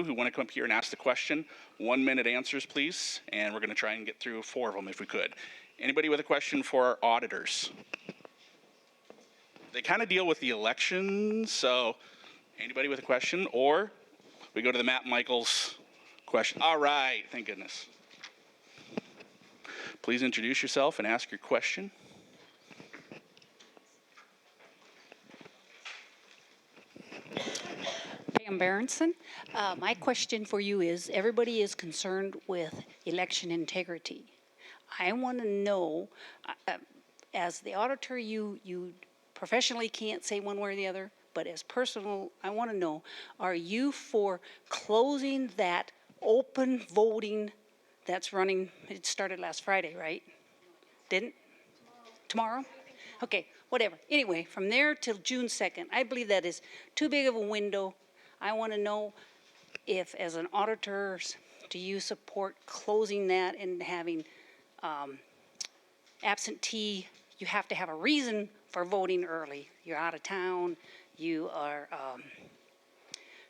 who want to come up here and ask the question. 1 minute answers, please. And we're going to try and get through 4 of them if we could. Anybody with a question for our auditors? They kind of deal with the elections, so anybody with a question? Or we go to the Matt Michaels question. All right, thank goodness. Please introduce yourself and ask your question. Pam Berenson. My question for you is, everybody is concerned with election integrity. I want to know, as the auditor, you professionally can't say one way or the other, but as personal, I want to know, are you for closing that open voting that's running? It started last Friday, right? Didn't? Tomorrow? Okay, whatever. Anyway, from there till June 2nd, I believe that is too big of a window. I want to know if, as an auditor, do you support closing that and having absentee? You have to have a reason for voting early. You're out of town, you are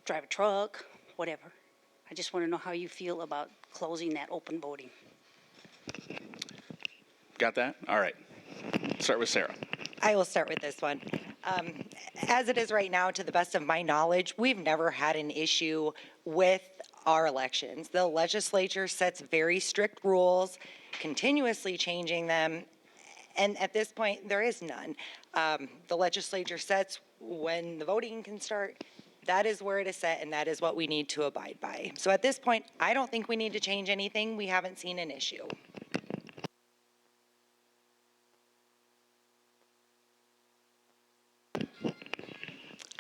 drive a truck, whatever. I just want to know how you feel about closing that open voting. Got that? All right. Start with Sarah. I will start with this one. As it is right now, to the best of my knowledge, we've never had an issue with our elections. The legislature sets very strict rules, continuously changing them, and at this point, there is none. The legislature sets when the voting can start. That is where it is set, and that is what we need to abide by. So at this point, I don't think we need to change anything. We haven't seen an issue.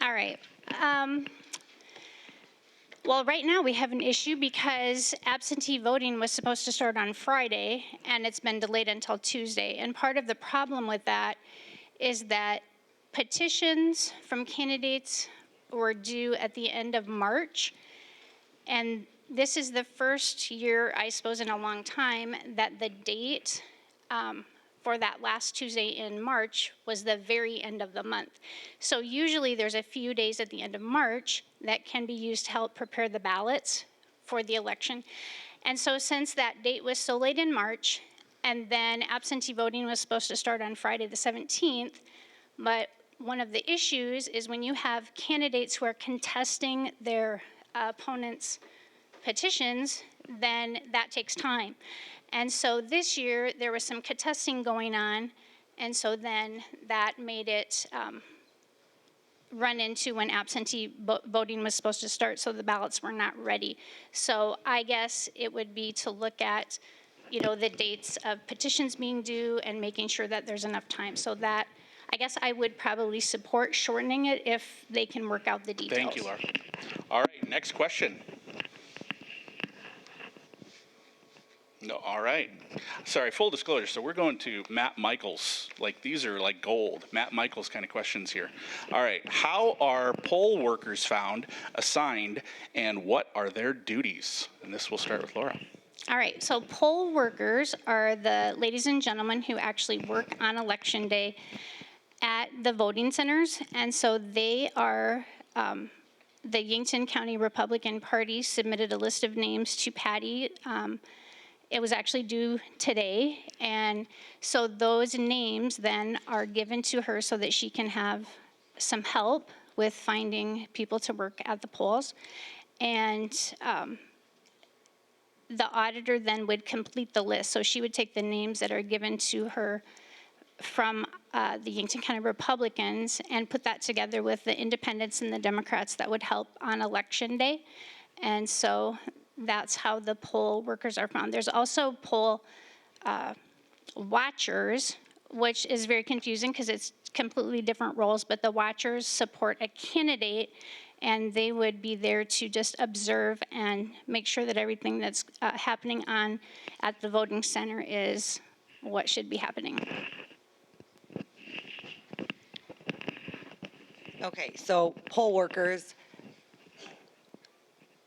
All right. Well, right now we have an issue because absentee voting was supposed to start on Friday, and it's been delayed until Tuesday. And part of the problem with that is that petitions from candidates were due at the end of March. And this is the first year, I suppose, in a long time that the date for that last Tuesday in March was the very end of the month. So usually there's a few days at the end of March that can be used to help prepare the ballots for the election. And so since that date was so late in March, and then absentee voting was supposed to start on Friday the 17th, but one of the issues is when you have candidates who are contesting their opponents' petitions, then that takes time. And so this year, there was some contesting going on, and so then that made it run into when absentee voting was supposed to start, so the ballots were not ready. So I guess it would be to look at, you know, the dates of petitions being due and making sure that there's enough time. So that, I guess I would probably support shortening it if they can work out the details. Thank you, Laura. All right, next question. No, all right. Sorry, full disclosure. So we're going to Matt Michaels. Like, these are like gold. Matt Michaels kind of questions here. All right. How are poll workers found, assigned, and what are their duties? And this will start with Laura. All right. So poll workers are the ladies and gentlemen who actually work on election day at the voting centers. And so they are, the Yankton County Republican Party submitted a list of names to Patty. It was actually due today, and so those names then are given to her so that she can have some help with finding people to work at the polls. And the auditor then would complete the list. So she would take the names that are given to her from the Yankton County Republicans and put that together with the independents and the Democrats that would help on election day. And so that's how the poll workers are found. There's also poll watchers, which is very confusing because it's completely different roles, but the watchers support a candidate and they would be there to just observe and make sure that everything that's happening at the voting center is what should be happening. Okay, so poll workers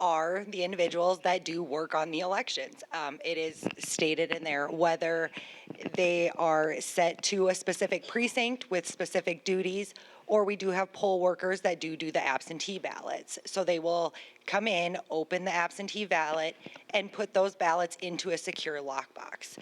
are the individuals that do work on the elections. It is stated in there whether they are set to a specific precinct with specific duties, or we do have poll workers that do the absentee ballots. So they will come in, open the absentee ballot, and put those ballots into a secure lockbox.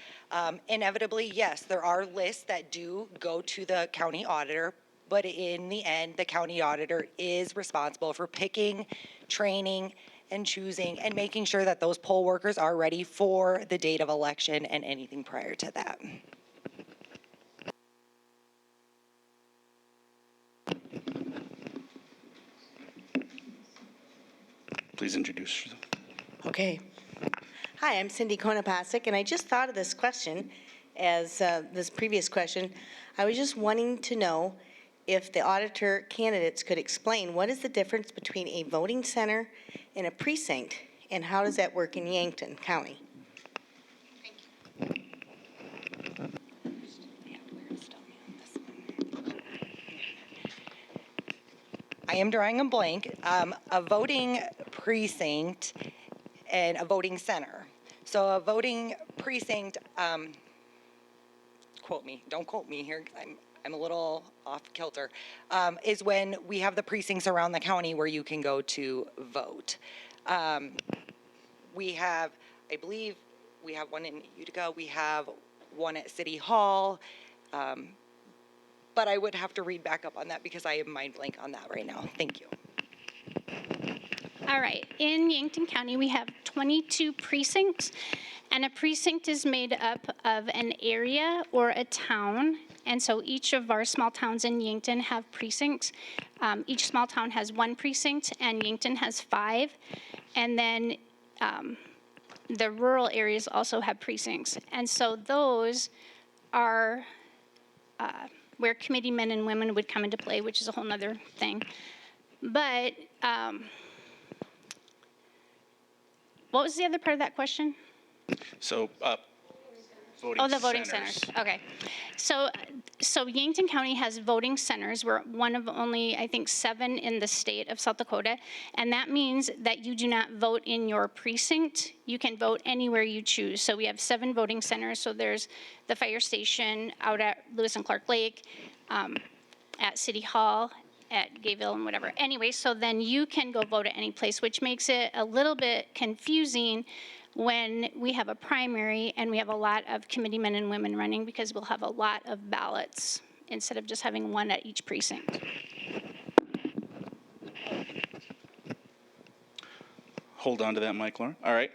Inevitably, yes, there are lists that do go to the county auditor, but in the end, the county auditor is responsible for picking, training, and choosing and making sure that those poll workers are ready for the date of election and anything prior to that. Please introduce yourself. Okay. Hi, I'm Cindy Konopasek, and I just thought of this question as this previous question. I was just wanting to know if the auditor candidates could explain what is the difference between a voting center and a precinct, and how does that work in Yankton County? I am drawing a blank. A voting precinct and a voting center. So a voting precinct, don't quote me here, 'cause I'm a little off kilter, is when we have the precincts around the county where you can go to vote. We have, I believe, we have one in Utica, we have one at City Hall, but I would have to read back up on that because I am mind blank on that right now. Thank you. All right, in Yankton County, we have 22 precincts, and a precinct is made up of an area or a town, and so each of our small towns in Yankton have precincts. Each small town has one precinct, and Yankton has 5, and then the rural areas also have precincts, and so those are where committee men and women would come into play, which is a whole nother thing. But what was the other part of that question? So, voting Oh, the voting centers. Okay. So Yankton County has voting centers. We're one of only, I think, 7 in the state of South Dakota. And that means that you do not vote in your precinct. You can vote anywhere you choose. So we have 7 voting centers. So there's the fire station out at Lewis and Clark Lake, at City Hall, at Gayville and whatever. Anyway, so then you can go vote at any place, which makes it a little bit confusing when we have a primary and we have a lot of committee men and women running, because we'll have a lot of ballots instead of just having one at each precinct. Hold on to that mic, Laura. All right.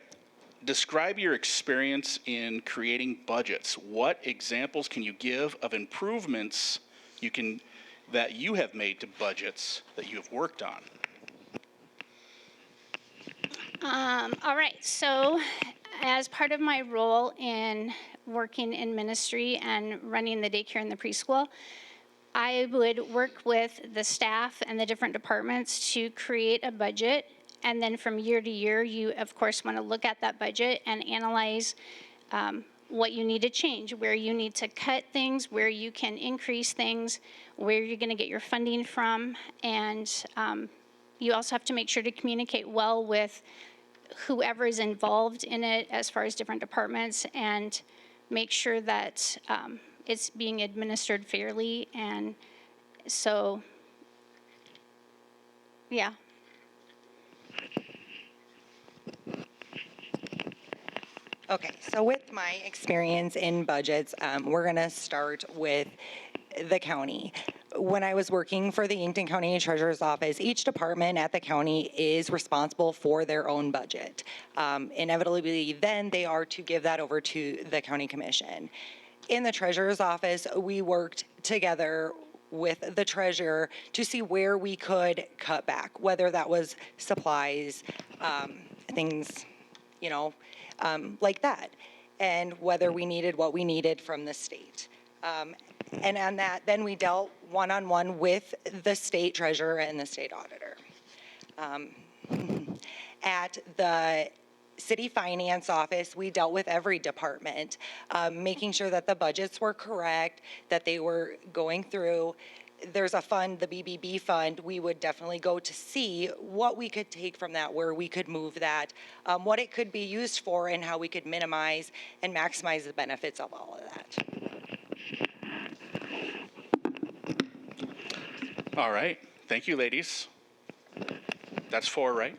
Describe your experience in creating budgets. What examples can you give of improvements that you have made to budgets that you have worked on? All right, so as part of my role in working in ministry and running the daycare and the preschool, I would work with the staff and the different departments to create a budget. And then from year to year, you, of course, want to look at that budget and analyze what you need to change, where you need to cut things, where you can increase things, where you're going to get your funding from. And you also have to make sure to communicate well with whoever is involved in it as far as different departments, and make sure that it's being administered fairly. And so, yeah. Okay, so with my experience in budgets, we're going to start with the county. When I was working for the Yankton County Treasurer's Office, each department at the county is responsible for their own budget. Inevitably, then they are to give that over to the county commission. In the Treasurer's Office, we worked together with the treasurer to see where we could cut back, whether that was supplies, things, like that, and whether we needed what we needed from the state. And on that, then we dealt one-on-one with the state treasurer and the state auditor. At the city finance office, we dealt with every department, making sure that the budgets were correct, that they were going through. there's a fund, the BBB fund, we would definitely go to see what we could take from that, where we could move that, what it could be used for, and how we could minimize and maximize the benefits of all of that. All right. Thank you, ladies. That's 4, right?